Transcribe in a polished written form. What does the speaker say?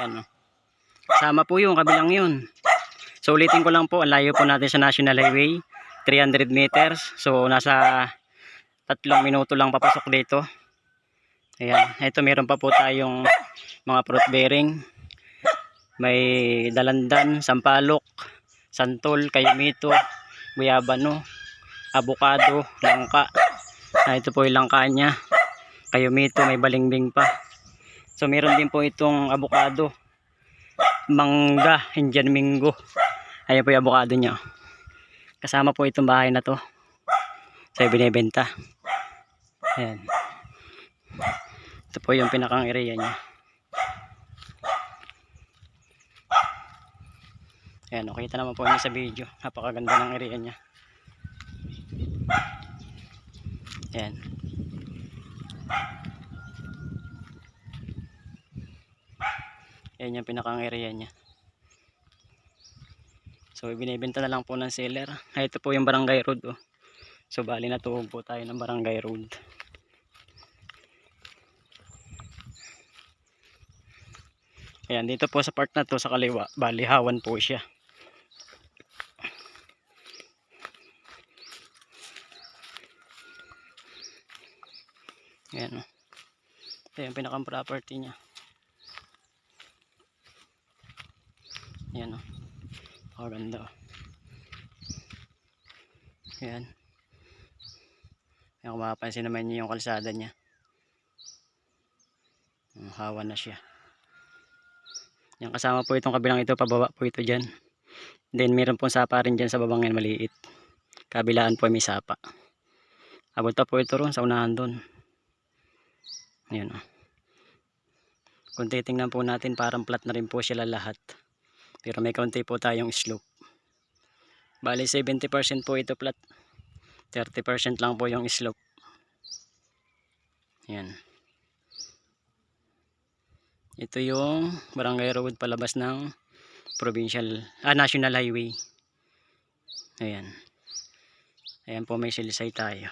Ayan, oh. Kasama po yung kabilang yun. So ulitin ko lang po, ang layo po natin sa National Highway, 300 meters. So nasa 3 minuto lang papasok dito. Ayan, ito meron pa po tayong mga fruit bearing. May dalandan, sampalok, santol, kayumito, guyabano, avocado, langka. Ito po yung langka niya. Kayumito, may balingbing pa. So meron din po itong avocado, mangga, Indian Mingo. Ayan po yung avocado niya. Kasama po itong bahay na to. So binibenta. Ayan. Ito po yung pinakang area niya. Ayan, nakita naman po niyo sa video. Napakaganda ng area niya. Ayan. Ayan yung pinakang area niya. So binibenta na lang po ng seller. Ito po yung barangay road. Oh. So bali natuhog po tayo ng barangay road. Ayan, dito po sa part na to sa kaliwa, balihawan po siya. Ayan, oh. Ito yung pinakang property niya. Ayan, oh. Oh, ganda, oh. Ayan. Ayan, kung makapansin naman niyo yung kalsada niya. Hawa na siya. Yan, kasama po itong kabilang ito, pababa po ito dyan. Then meron pong sapa rin dyan sa babang yan, maliit. Kabilaan po may sapa. Abot pa po ito ron sa unahan doon. Ayan, oh. Kung titingnan po natin, parang flat na rin po sila lahat. Pero may kaunti po tayong slope. Bali 70% po ito flat. 30% lang po yung slope. Ayan. Ito yung barangay road palabas ng National Highway. Ayan. Ayan po, may silisay tayo.